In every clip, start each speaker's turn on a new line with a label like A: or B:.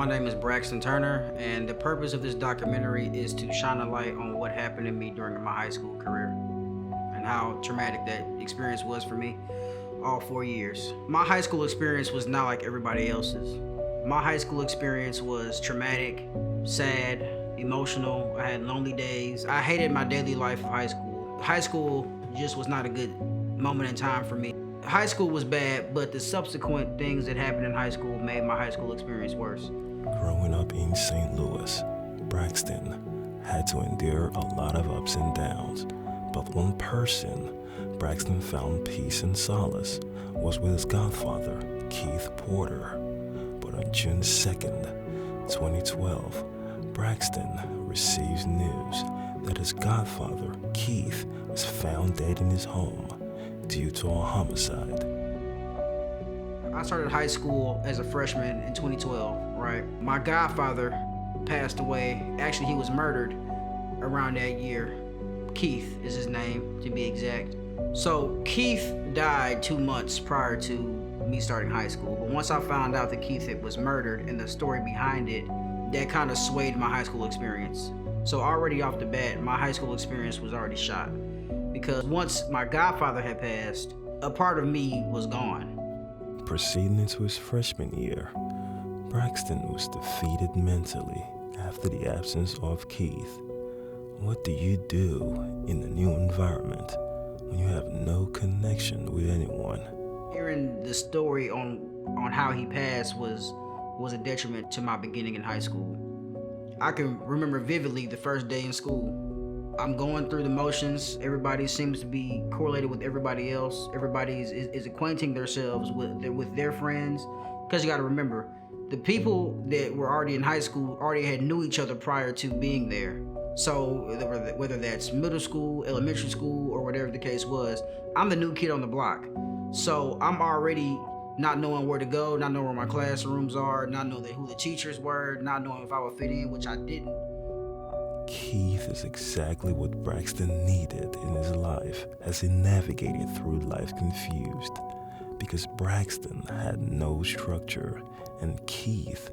A: My name is Braxton Turner, and the purpose of this documentary is to shine a light on what happened to me during my high school career and how traumatic that experience was for me all 4 years. My high school experience was not like everybody else's. My high school experience was traumatic, sad, emotional. I had lonely days. I hated my daily life of high school. High school just was not a good moment in time for me. High school was bad, but the subsequent things that happened in high school made my high school experience worse.
B: Growing up in St. Louis, Braxton had to endure a lot of ups and downs, but one person Braxton found peace and solace was with his godfather, Keith Porter. But on June 2nd, 2012, Braxton receives news that his godfather, Keith, was found dead in his home due to a homicide.
A: I started high school as a freshman in 2012, right? My godfather passed away. Actually, he was murdered around that year. Keith is his name, to be exact. So Keith died 2 months prior to me starting high school. But once I found out that Keith was murdered and the story behind it, that kind of swayed my high school experience. So already off the bat, my high school experience was already shot. Because once my godfather had passed, a part of me was gone.
B: Proceeding into his freshman year, Braxton was defeated mentally after the absence of Keith. What do you do in a new environment when you have no connection with anyone?
A: Hearing the story on how he passed was a detriment to my beginning in high school. I can remember vividly the first day in school. I'm going through the motions. Everybody seems to be correlated with everybody else. Everybody is acquainting themselves with their friends. Because you got to remember, the people that were already in high school already had knew each other prior to being there. So whether that's middle school, elementary school, or whatever the case was, I'm the new kid on the block. So I'm already not knowing where to go, not knowing where my classrooms are, not knowing who the teachers were, not knowing if I would fit in, which I didn't.
B: Keith is exactly what Braxton needed in his life as he navigated through life confused, because Braxton had no structure and Keith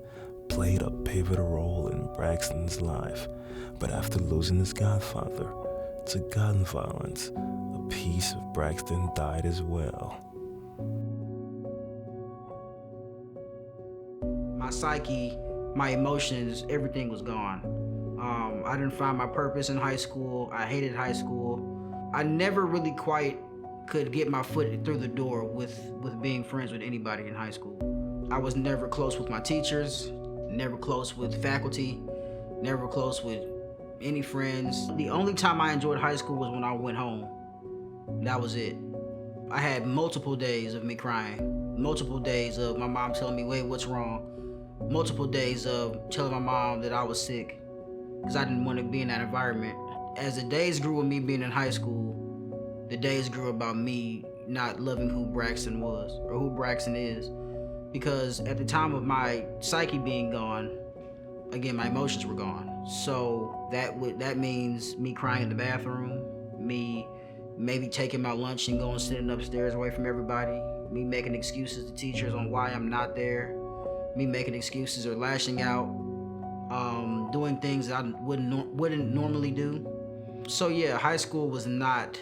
B: played a pivotal role in Braxton's life. But after losing his godfather to gun violence, a piece of Braxton died as well.
A: My psyche, my emotions, everything was gone. I didn't find my purpose in high school. I hated high school. I never really quite could get my foot through the door with being friends with anybody in high school. I was never close with my teachers, never close with faculty, never close with any friends. The only time I enjoyed high school was when I went home. That was it. I had multiple days of me crying, multiple days of my mom telling me, wait, what's wrong? Multiple days of telling my mom that I was sick because I didn't want to be in that environment. As the days grew with me being in high school, the days grew about me not loving who Braxton was or who Braxton is. Because at the time of my psyche being gone, again, my emotions were gone. So that means me crying in the bathroom, me maybe taking my lunch and going sitting upstairs away from everybody, me making excuses to teachers on why I'm not there, me making excuses or lashing out, doing things that I wouldn't normally do. So yeah, high school was not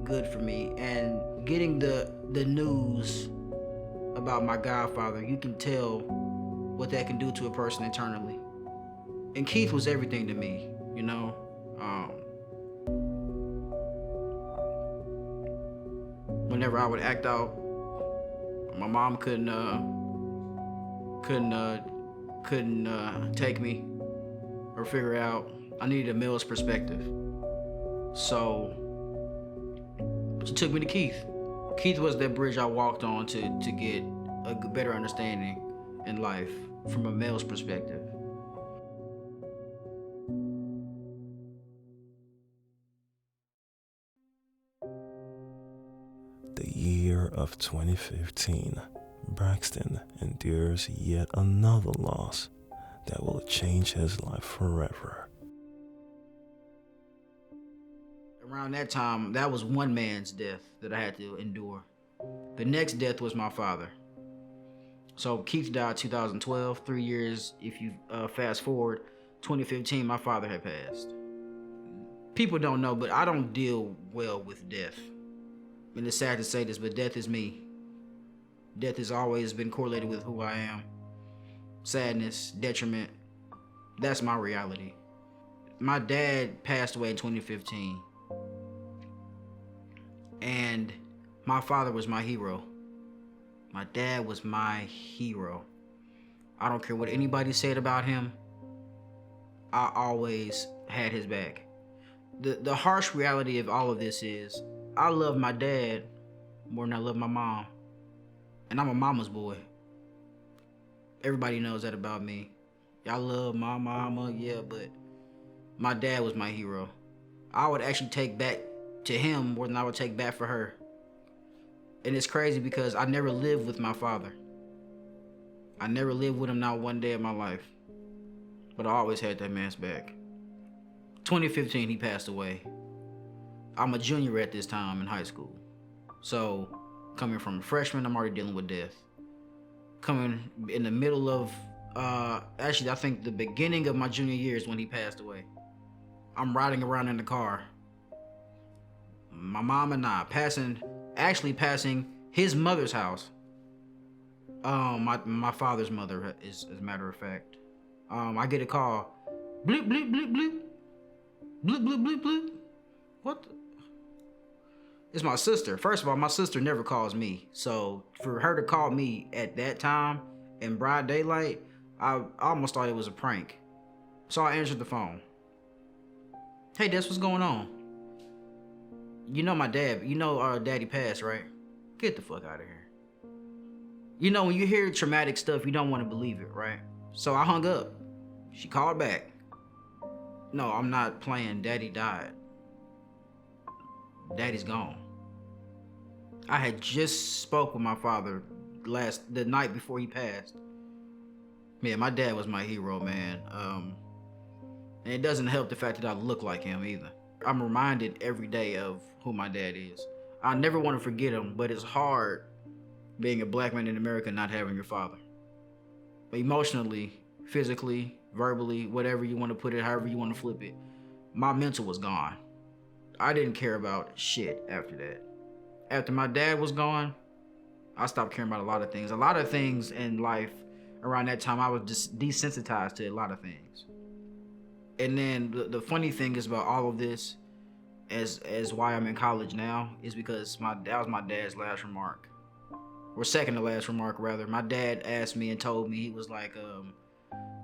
A: good for me. And getting the news about my godfather, you can tell what that can do to a person internally. And Keith was everything to me, you know. Whenever I would act out, my mom couldn't take me or figure out. I needed a male's perspective. So she took me to Keith. Keith was that bridge I walked on to get a better understanding in life from a male's perspective.
B: The year of 2015, Braxton endures yet another loss that will change his life forever.
A: Around that time, that was one man's death that I had to endure. The next death was my father. So Keith died 2012. 3 years, if you fast forward, 2015, my father had passed. People don't know, but I don't deal well with death. And it's sad to say this, but death is me. Death has always been correlated with who I am. Sadness, detriment, that's my reality. My dad passed away in 2015. And my father was my hero. My dad was my hero. I don't care what anybody said about him. I always had his back. The harsh reality of all of this is I love my dad more than I love my mom. And I'm a mama's boy. Everybody knows that about me. I love my mama, yeah, but my dad was my hero. I would actually take back to him more than I would take back for her. And it's crazy because I never lived with my father. I never lived with him not one day of my life. But I always had that man's back. 2015, he passed away. I'm a junior at this time in high school. So, coming from a freshman, I'm already dealing with death. Coming in the middle of, actually, I think the beginning of my junior year is when he passed away. I'm riding around in the car. My mom and I passing his mother's house. My father's mother, is as a matter of fact. I get a call. Bleep, bleep, bleep, bleep. Bleep, bleep, bleep, bleep. What? It's my sister. First of all, my sister never calls me. So for her to call me at that time in broad daylight, I almost thought it was a prank. So I answered the phone. Hey, Des, what's going on? You know my dad, daddy passed, right? Get the fuck out of here. You know, when you hear traumatic stuff, you don't want to believe it, right? So I hung up. She called back. No, I'm not playing. Daddy died. Daddy's gone. I had just spoke with my father the night before he passed. Man, my dad was my hero, man. And it doesn't help the fact that I look like him either. I'm reminded every day of who my dad is. I never want to forget him, but it's hard being a black man in America not having your father. Emotionally, physically, verbally, whatever you want to put it, however you want to flip it, my mental was gone. I didn't care about shit after that. After my dad was gone, I stopped caring about a lot of things. A lot of things in life around that time, I was just desensitized to a lot of things. And then the funny thing is about all of this, as why I'm in college now, is because that was my dad's last remark. Or second to last remark, rather. My dad asked me and told me, he was like,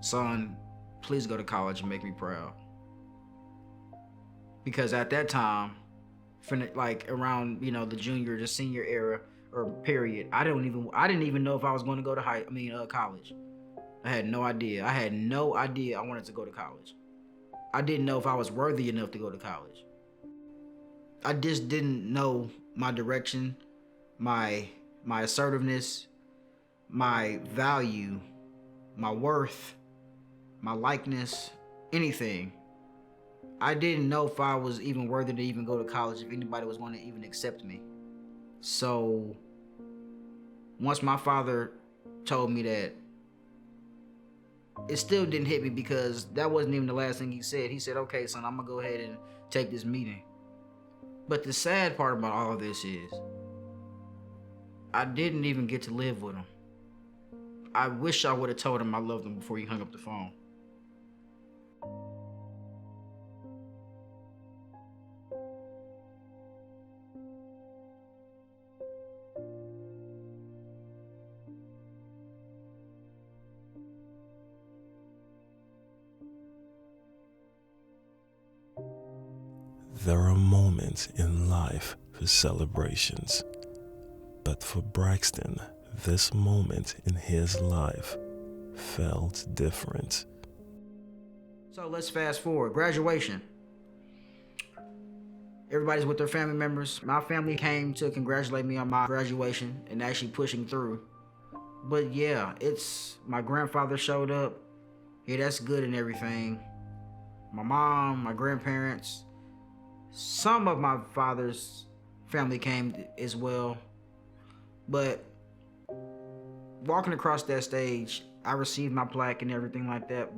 A: son, please go to college and make me proud. Because at that time, like around, the junior, the senior era or period, I didn't even know if I was going to go to college. I had no idea. I had no idea I wanted to go to college. I didn't know if I was worthy enough to go to college. I just didn't know my direction, my assertiveness, my value, my worth, my likeness, anything. I didn't know if I was even worthy to even go to college, if anybody was going to even accept me. So once my father told me that, it still didn't hit me because that wasn't even the last thing he said. He said, okay, son, I'm going to go ahead and take this meeting. But the sad part about all of this is I didn't even get to live with him. I wish I would have told him I loved him before he hung up the phone.
B: There are moments in life for celebrations, but for Braxton, this moment in his life felt different.
A: So let's fast forward. Graduation. Everybody's with their family members. My family came to congratulate me on my graduation and actually pushing through. But yeah, my grandfather showed up. Yeah, that's good and everything. My mom, my grandparents, some of my father's family came as well. But walking across that stage, I received my plaque and everything like that,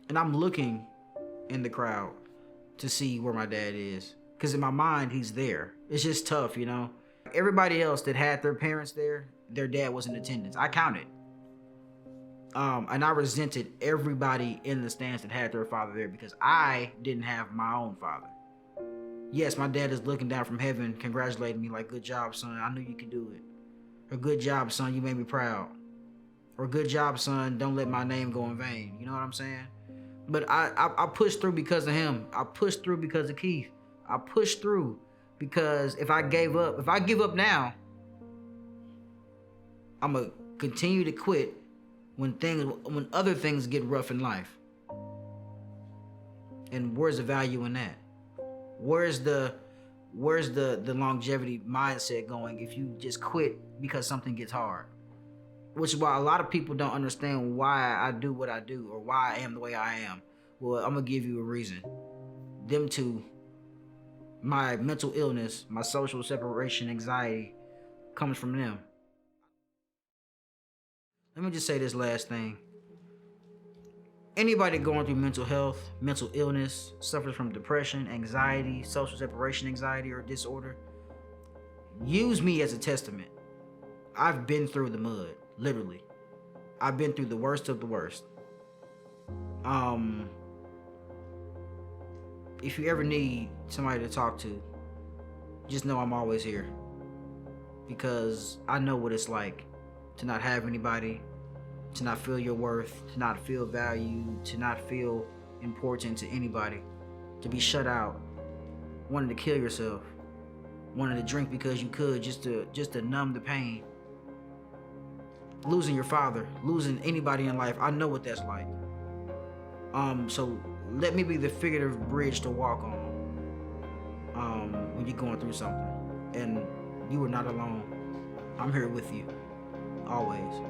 A: and I'm looking in the crowd to see where my dad is. Because in my mind, he's there. It's just tough, you know? Everybody else that had their parents there, their dad was in attendance. I counted. And I resented everybody in the stands that had their father there because I didn't have my own father. Yes, my dad is looking down from heaven, congratulating me like, good job, son. I knew you could do it. Or good job, son. You made me proud. Or good job, son. Don't let my name go in vain. You know what I'm saying? But I pushed through because of him. I pushed through because of Keith. I pushed through because if I give up now, I'm going to continue to quit when other things get rough in life. And where's the value in that? Where's the longevity mindset going if you just quit because something gets hard? Which is why a lot of people don't understand why I do what I do or why I am the way I am. Well, I'm gonna give you a reason. Them two, my mental illness, my social separation anxiety comes from them. Let me just say this last thing. Anybody going through mental health, mental illness, suffers from depression, anxiety, social separation anxiety or disorder, use me as a testament. I've been through the mud, literally. I've been through the worst of the worst. If you ever need somebody to talk to, just know I'm always here. Because I know what it's like to not have anybody, to not feel your worth, to not feel valued, to not feel important to anybody, to be shut out, wanting to kill yourself, wanting to drink because you could just to numb the pain. Losing your father, losing anybody in life, I know what that's like. So let me be the figurative bridge to walk on when you're going through something. And you are not alone. I'm here with you, always.